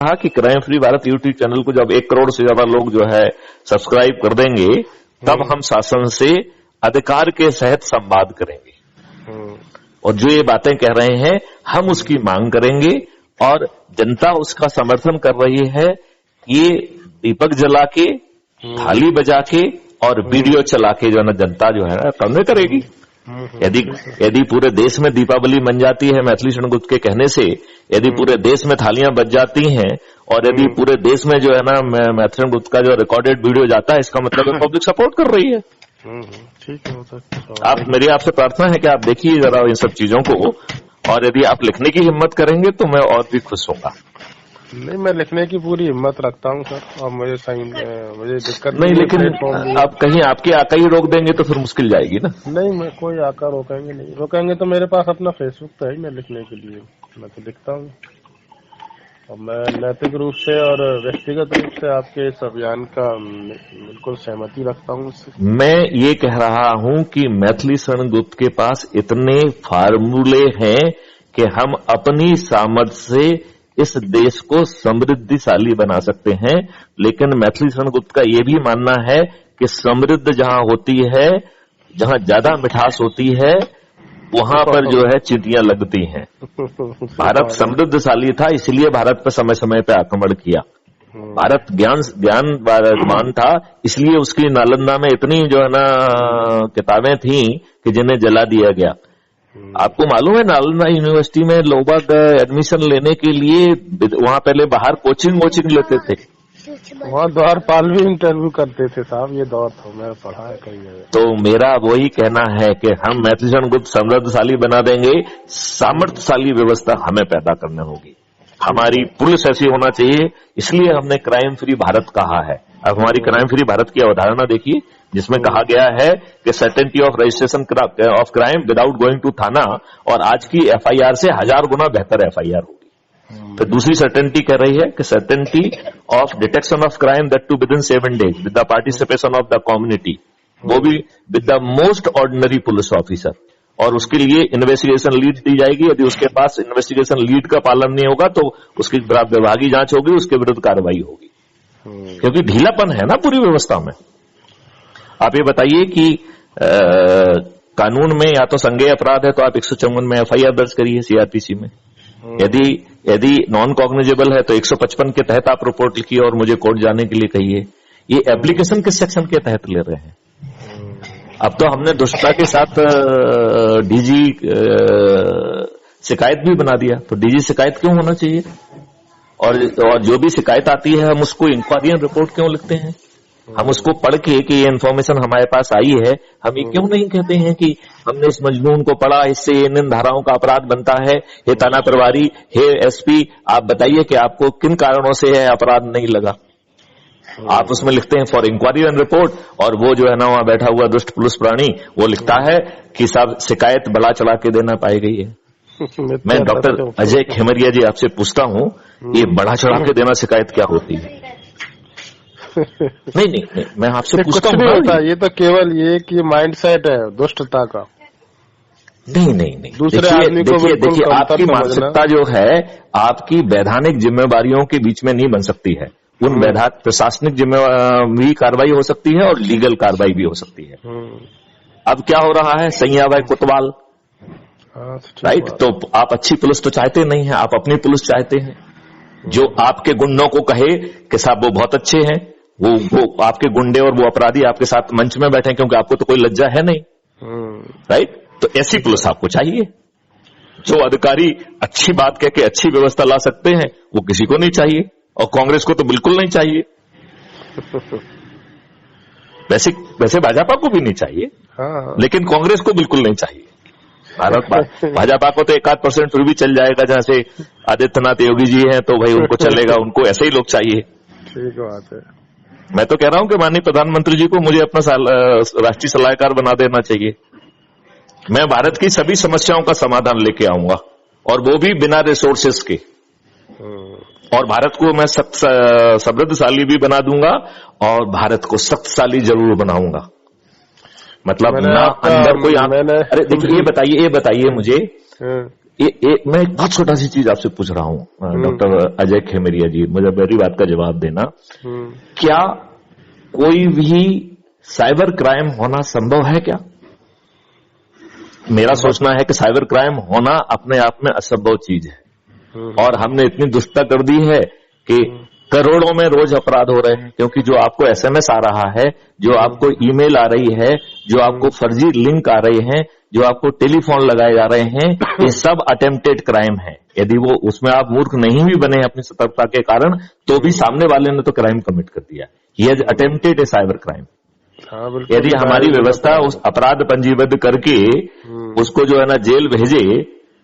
कहा कि crime free Bharat YouTube channel को जब 1 करोड़ से ज्यादा लोग जो है सब्सक्राइब कर देंगे तब हम शासन से अधिकार के सहित संवाद करेंगे। और जो ये बातें कह रहे हैं हम उसकी मांग करेंगे और जनता उसका समर्थन कर रही है। ये दीपक जला के, थाली बजा के और वीडियो चला के जो है ना जनता जो है ना कम करेगी। यदि पूरे देश में दीपावली मन जाती है मैथिली शरणगुप्त के कहने से, यदि पूरे देश में थालियां बज जाती हैं और यदि पूरे देश में जो है ना मैथिली शरणगुप्त का जो रिकॉर्डेड वीडियो जाता है, इसका मतलब है पब्लिक सपोर्ट कर रही है। ठीक है। मेरी आपसे प्रार्थना है कि आप देखिए जरा इन सब चीजों को, और यदि आप लिखने की हिम्मत करेंगे तो मैं और भी खुश होगा। नहीं, मैं लिखने की पूरी हिम्मत रखता हूँ सर, और मुझे दिक्कत नहीं, लेकिन आप कहीं आपके आका ही रोक देंगे तो फिर मुश्किल जाएगी ना। नहीं, मैं कोई आका रोकेंगे तो मेरे पास अपना फेसबुक तो है मैं लिखने के लिए, मैं तो लिखता हूँ। और मैं नैतिक रूप से और व्यक्तिगत रूप से आपके इस अभियान का बिल्कुल सहमति रखता हूँ। मैं ये कह रहा हूँ कि मैथिली शरणगुप्त के पास इतने फार्मूले हैं कि हम अपनी सामर्थ्य से इस देश को समृद्धिशाली बना सकते हैं। लेकिन मैथिली शरणगुप्त का यह भी मानना है कि समृद्ध जहां होती है, जहां ज्यादा मिठास होती है, वहां पर जो है चींटियां लगती हैं। भारत समृद्धशाली था, इसलिए भारत पर समय समय पर आक्रमण किया। भारत ज्ञानवान था, इसलिए उसकी नालंदा में इतनी जो है ना किताबें थी कि जिन्हें जला दिया गया। आपको मालूम है नालंदा यूनिवर्सिटी में लोग एडमिशन लेने के लिए वहां पहले बाहर कोचिंग लेते थे, वहाँ द्वारपाल भी इंटरव्यू करते थे साहब। ये दौर था, मैंने पढ़ा है कई जगह। तो मेरा वही कहना है कि हम मैथिली शरणगुप्त समृद्धशाली बना देंगे। सामर्थ्यशाली व्यवस्था हमें पैदा करनी होगी। हमारी पुलिस ऐसी होना चाहिए, इसलिए हमने क्राइम फ्री भारत कहा है। अब हमारी क्राइम फ्री भारत की अवधारणा देखिए, जिसमें कहा गया है कि certainty of registration of crime without going to थाना, और आज की एफआईआर से 1000 गुना बेहतर एफआईआर होगी। फिर दूसरी सर्टेनिटी कह रही है कि certainty of detection of crime that too within 7 days with the participation of the community, वो भी with the most ordinary police officer. और उसके लिए इन्वेस्टिगेशन लीड दी जाएगी। यदि उसके पास इन्वेस्टिगेशन लीड का पालन नहीं होगा तो उसकी विभागीय जांच होगी, उसके विरुद्ध कार्रवाई होगी। क्योंकि ढीलापन है ना पूरी व्यवस्था में। आप ये बताइए कि कानून में या तो संज्ञेय अपराध है तो आप 154 में एफआईआर दर्ज करिए सीआरपीसी में। यदि नॉन कॉग्निजेबल है तो 155 के तहत आप रिपोर्ट लिखिए और मुझे कोर्ट जाने के लिए कहिए। ये एप्लीकेशन किस सेक्शन के तहत ले रहे हैं? अब तो हमने दुष्टता के साथ डीजी शिकायत भी बना दिया, तो डीजी शिकायत क्यों होना चाहिए? और जो भी शिकायत आती है हम उसको इंक्वायरी रिपोर्ट क्यों लिखते हैं? हम उसको पढ़ के कि ये इन्फॉर्मेशन हमारे पास आई है, हम ये क्यों नहीं कहते हैं कि हमने इस मजनून को पढ़ा, इससे इन धाराओं का अपराध बनता है। हे थाना प्रभारी, हे एसपी, आप बताइए कि आपको किन कारणों से यह अपराध नहीं लगा। आप उसमें लिखते हैं फॉर इंक्वायरी एंड रिपोर्ट, और वो जो है ना वहां बैठा हुआ दुष्ट पुलिस प्राणी वो लिखता है कि साहब शिकायत बढ़ा चढ़ा के देना पाई गई है। मैं डॉक्टर अजय खेमरिया जी आपसे पूछता हूं, ये बढ़ा चढ़ा के देना शिकायत क्या होती है? नहीं, मैं आपसे पूछता हूँ। ये तो केवल ये कि माइंडसेट है दुष्टता का। नहीं, देखिए आपकी मानसिकता जो है आपकी वैधानिक जिम्मेवारियों के बीच में नहीं बन सकती है। उन प्रशासनिक जिम्मेवारी कार्रवाई हो सकती है और लीगल कार्रवाई भी हो सकती है। अब क्या हो रहा है, सैया भाई कोतवाल, राइट? तो आप अच्छी पुलिस तो चाहते नहीं है, आप अपनी पुलिस चाहते हैं जो आपके गुंडों को कहे कि साहब वो बहुत अच्छे हैं। वो आपके गुंडे और वो अपराधी आपके साथ मंच में बैठे, क्योंकि आपको तो कोई लज्जा है नहीं, राइट? तो ऐसी पुलिस आपको चाहिए। जो अधिकारी अच्छी बात कह के अच्छी व्यवस्था ला सकते हैं वो किसी को नहीं चाहिए, और कांग्रेस को तो बिल्कुल नहीं चाहिए। वैसे भाजपा को भी नहीं चाहिए, लेकिन कांग्रेस को बिल्कुल नहीं चाहिए। भाजपा को तो 1-8% फिर भी चल जाएगा, जहां से आदित्यनाथ योगी जी हैं तो भाई उनको चलेगा, उनको ऐसे ही लोग चाहिए। ठीक बात है। मैं तो कह रहा हूं कि माननीय प्रधानमंत्री जी को मुझे अपना राष्ट्रीय सलाहकार बना देना चाहिए। मैं भारत की सभी समस्याओं का समाधान लेके आऊंगा, और वो भी बिना रिसोर्सेस के। और भारत को मैं समृद्धशाली भी बना दूंगा और भारत को शक्तिशाली जरूर बनाऊंगा। मतलब ना अंदर कोई अरे देखिए, ये बताइए मुझे मैं एक बहुत छोटा सी चीज आपसे पूछ रहा हूँ डॉक्टर अजय खेमरिया जी, मुझे मेरी बात का जवाब देना। क्या कोई भी साइबर क्राइम होना संभव है क्या? मेरा सोचना है कि साइबर क्राइम होना अपने आप में असंभव चीज है, और हमने इतनी दुष्टता कर दी है कि करोड़ों में रोज अपराध हो रहे हैं, क्योंकि जो आपको एसएमएस आ रहा है, जो आपको ईमेल आ रही है, जो आपको फर्जी लिंक आ रहे हैं, जो आपको टेलीफोन लगाए जा रहे हैं, ये सब अटेम्प्टेड क्राइम है। यदि वो उसमें आप मूर्ख नहीं भी बने अपनी सतर्कता के कारण, तो भी सामने वाले ने तो क्राइम कमिट कर दिया। ये अटेम्प्टेड है साइबर क्राइम। यदि हमारी व्यवस्था उस अपराध पंजीबद्ध करके उसको जो है ना जेल भेजे,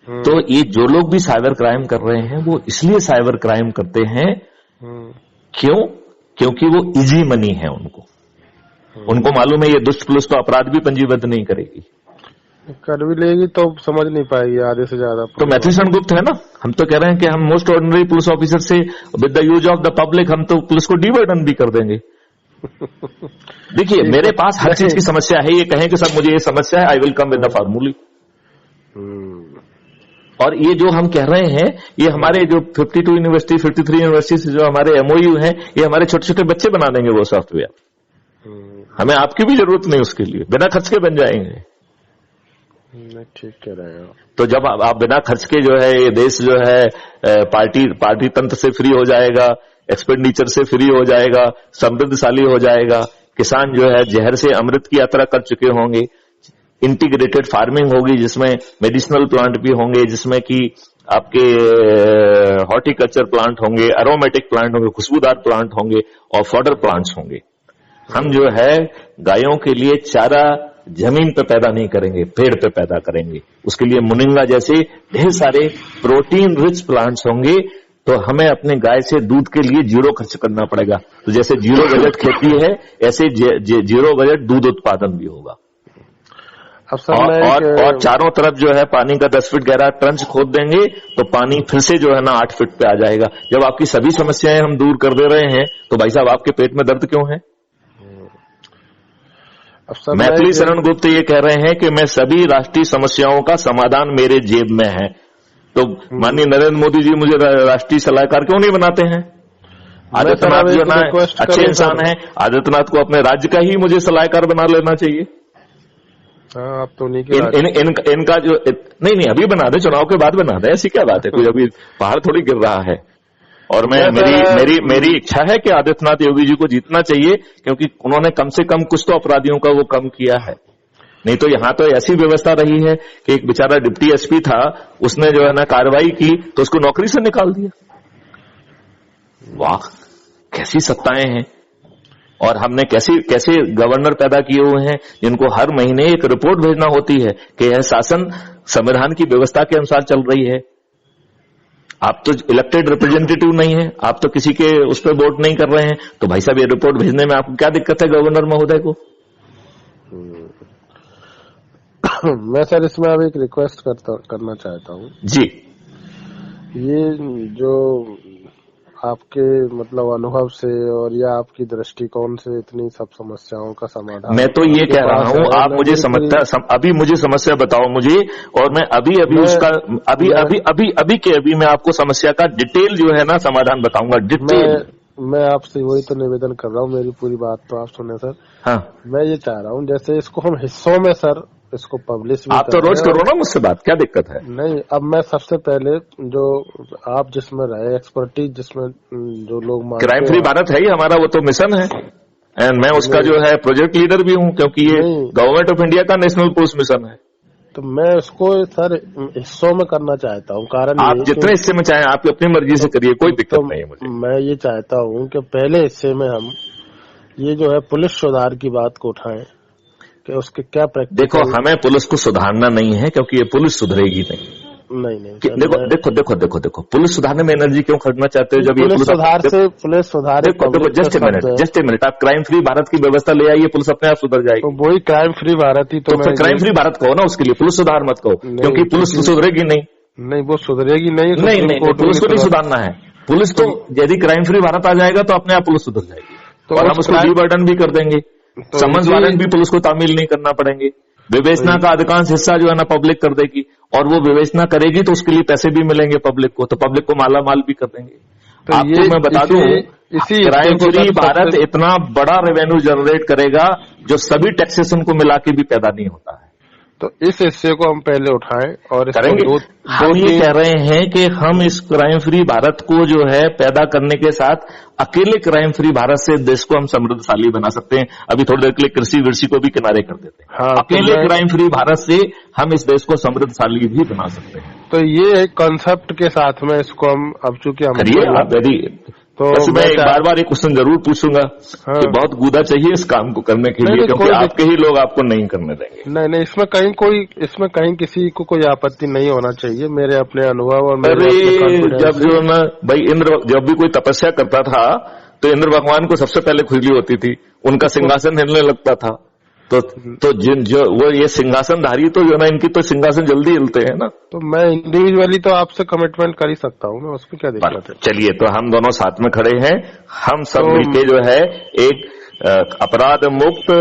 तो ये जो लोग भी साइबर क्राइम कर रहे हैं वो इसलिए साइबर क्राइम करते हैं, क्यों? क्योंकि वो इजी मनी है उनको मालूम है ये दुष्ट पुलिस तो अपराध भी पंजीबद्ध नहीं करेगी, कर भी लेगी तो समझ नहीं पाएगी आधे से ज्यादा। तो मैथ्यू सेन गुप्त है ना, हम तो कह रहे हैं कि हम मोस्ट ऑर्डिनरी पुलिस ऑफिसर से with the use of the public हम तो पुलिस को डीबर्डन भी कर देंगे। देखिए मेरे पास हर चीज की समस्या है, ये कहें कि सर मुझे ये समस्या है, I will come with the formula. और ये जो हम कह रहे हैं, ये हमारे जो 52 यूनिवर्सिटी 53 यूनिवर्सिटी से जो हमारे एमओयू हैं, ये हमारे छोटे छोटे बच्चे बना देंगे वो सॉफ्टवेयर। हमें आपकी भी जरूरत नहीं उसके लिए, बिना खर्च के बन जाएंगे। ठीक कह रहे हैं। तो जब आप बिना खर्च के जो है ये देश जो है पार्टी तंत्र से फ्री हो जाएगा, एक्सपेंडिचर से फ्री हो जाएगा, समृद्धशाली हो जाएगा, किसान जो है जहर से अमृत की यात्रा कर चुके होंगे, इंटीग्रेटेड फार्मिंग होगी जिसमें मेडिसिनल प्लांट भी होंगे, जिसमें कि आपके हॉर्टिकल्चर प्लांट होंगे, एरोमेटिक प्लांट होंगे, खुशबूदार प्लांट होंगे और फॉडर प्लांट्स होंगे। हम जो है गायों के लिए चारा जमीन पे पैदा नहीं करेंगे, पेड़ पे पैदा करेंगे। उसके लिए मुनिंगा जैसे ढेर सारे प्रोटीन रिच प्लांट्स होंगे, तो हमें अपने गाय से दूध के लिए जीरो खर्च करना पड़ेगा। तो जैसे जीरो बजट खेती है, ऐसे जीरो बजट दूध उत्पादन भी होगा। और चारों तरफ जो है पानी का 10 फीट गहरा ट्रंच खोद देंगे, तो पानी फिर से जो है ना 8 फीट पे आ जाएगा। जब आपकी सभी समस्याएं हम दूर कर दे रहे हैं, तो भाई साहब आपके पेट में दर्द क्यों है? मैथिली शरण गुप्त ये कह रहे हैं कि मैं सभी राष्ट्रीय समस्याओं का समाधान मेरे जेब में है। तो माननीय नरेंद्र मोदी जी मुझे राष्ट्रीय सलाहकार क्यों नहीं बनाते हैं? आदित्यनाथ जो ना अच्छे इंसान है, आदित्यनाथ को अपने राज्य का ही मुझे सलाहकार बना लेना चाहिए। आप तो नहीं इनका जो नहीं अभी बना दे, चुनाव के बाद बना दे, ऐसी क्या बात है? कोई अभी पहाड़ थोड़ी गिर रहा है। और मेरी इच्छा है कि आदित्यनाथ योगी जी को जीतना चाहिए, क्योंकि उन्होंने कम से कम कुछ तो अपराधियों का वो कम किया है। नहीं तो यहां तो ऐसी व्यवस्था रही है कि एक बेचारा डिप्टी एसपी था, उसने जो है ना कार्रवाई की तो उसको नौकरी से निकाल दिया। वाह, कैसी सत्ताएं हैं। और हमने कैसे गवर्नर पैदा किए हुए हैं, जिनको हर महीने एक रिपोर्ट भेजना होती है कि यह शासन संविधान की व्यवस्था के अनुसार चल रही है। आप तो इलेक्टेड रिप्रेजेंटेटिव नहीं है, आप तो किसी के उस पर वोट नहीं कर रहे हैं, तो भाई साहब ये रिपोर्ट भेजने में आपको क्या दिक्कत है गवर्नर महोदय को? मैं सर इसमें अब एक रिक्वेस्ट करना चाहता हूँ जी। ये जो आपके मतलब अनुभव से और या आपकी दृष्टिकोण से इतनी सब समस्याओं का समाधान, मैं तो ये कह रहा हूँ, आप मुझे अभी मुझे समस्या बताओ मुझे, और मैं अभी उसका अभी मैं आपको समस्या का डिटेल जो है ना समाधान बताऊंगा। डिटेल मैं आपसे वही तो निवेदन कर रहा हूँ, मेरी पूरी बात तो आप सुने सर। हाँ, मैं ये चाह रहा हूँ जैसे इसको हम हिस्सों में सर इसको पब्लिश भी आप तो रोज करो ना मुझसे बात, क्या दिक्कत है? नहीं, अब मैं सबसे पहले जो आप जिसमें रहे एक्सपर्टीज, जिसमें जो लोग क्राइम फ्री भारत है ही हमारा, वो तो मिशन है, एंड मैं उसका जो है प्रोजेक्ट लीडर भी हूँ, क्योंकि ये गवर्नमेंट ऑफ इंडिया का नेशनल पुलिस मिशन है। तो मैं उसको सर हिस्सों में करना चाहता हूँ। कारण आप जितने हिस्से में चाहें आप अपनी मर्जी से करिए, कोई दिक्कत नहीं है मुझे। मैं ये चाहता हूँ कि पहले हिस्से में हम ये जो है पुलिस सुधार की बात को उठाएं कि उसके क्या प्रैक्टिस। देखो, हमें पुलिस को सुधारना नहीं है, क्योंकि ये पुलिस सुधरेगी नहीं। देखो, पुलिस सुधारने में एनर्जी क्यों खर्चना चाहते हो? जब ये पुलिस सुधार देखो जस्ट ए मिनट, आप क्राइम फ्री भारत की व्यवस्था ले आइए, पुलिस अपने आप सुधर जाएगी। तो वही क्राइम फ्री भारत ही तो क्राइम फ्री भारत कहो ना, उसके लिए पुलिस सुधार मत कहो, क्योंकि पुलिस सुधरेगी नहीं, वो सुधरेगी नहीं, पुलिस को नहीं सुधारना है। पुलिस तो यदि क्राइम फ्री भारत आ जाएगा तो अपने आप पुलिस सुधर जाएगी, और हम उसको डीबर्डन भी कर देंगे। समन्स वारंट भी पुलिस को तामील नहीं करना पड़ेंगे, विवेचना का अधिकांश हिस्सा जो है ना पब्लिक कर देगी, और वो विवेचना करेगी तो उसके लिए पैसे भी मिलेंगे पब्लिक को, तो पब्लिक को माला माल भी कर देंगे। तो आपको मैं बता दूं, क्राइम फ्री भारत इतना बड़ा रेवेन्यू जनरेट करेगा जो सभी टैक्सेशन को मिला के भी पैदा नहीं होता है। तो इस हिस्से को हम पहले उठाएं और करेंगे। हम ये कह रहे हैं कि हम इस क्राइम फ्री भारत को जो है पैदा करने के साथ अकेले क्राइम फ्री भारत से देश को हम समृद्धशाली बना सकते हैं। अभी थोड़ी देर के लिए कृषि विरसी को भी किनारे कर देते हैं। हाँ, अकेले क्राइम फ्री भारत से हम इस देश को समृद्धशाली भी बना सकते हैं। तो ये एक कॉन्सेप्ट के साथ में इसको हम अब चूंकि हम करिए आप यदि तो मैं बार बार एक क्वेश्चन जरूर पूछूंगा कि बहुत गूदा चाहिए इस काम को करने के लिए, क्योंकि आपके ही लोग आपको नहीं करने देंगे। नहीं, इसमें कहीं किसी को कोई आपत्ति नहीं होना चाहिए। मेरे अपने अनुभव और मेरे जब जो ना भाई इंद्र जब भी कोई तपस्या करता था तो इंद्र भगवान को सबसे पहले खुजली होती थी, उनका सिंहासन हिलने लगता था। तो जिन जो वो ये सिंहासनधारी तो जो ना इनकी तो सिंहासन जल्दी हिलते हैं ना। तो मैं इंडिविजुअली तो आपसे कमिटमेंट कर ही सकता हूँ ना, उसमें क्या दिक्कत है। चलिए, तो हम दोनों साथ में खड़े हैं, हम सब मिलके जो है एक अपराध मुक्त,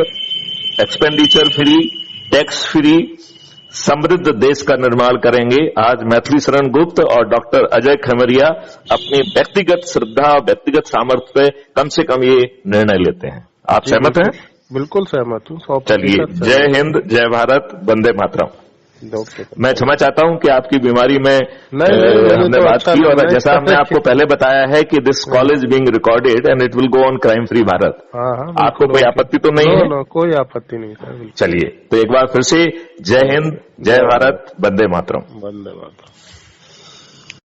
एक्सपेंडिचर फ्री, टैक्स फ्री, समृद्ध देश का निर्माण करेंगे। आज मैथिली शरण गुप्त और डॉक्टर अजय खमरिया अपनी व्यक्तिगत श्रद्धा, व्यक्तिगत सामर्थ्य पे कम से कम ये निर्णय लेते हैं। आप सहमत हैं? बिल्कुल सहमत हूँ। चलिए, जय हिंद, जय भारत, वंदे मातरम। मैं क्षमा चाहता हूं कि आपकी बीमारी में हमने बात की, और जैसा हमने आपको पहले बताया है कि this call is being recorded and it will go on crime free Bharat. आपको कोई आपत्ति तो नहीं है? कोई आपत्ति नहीं सर। चलिए, तो एक बार फिर से जय हिंद, जय भारत, वंदे मातरम। वंदे मातरम।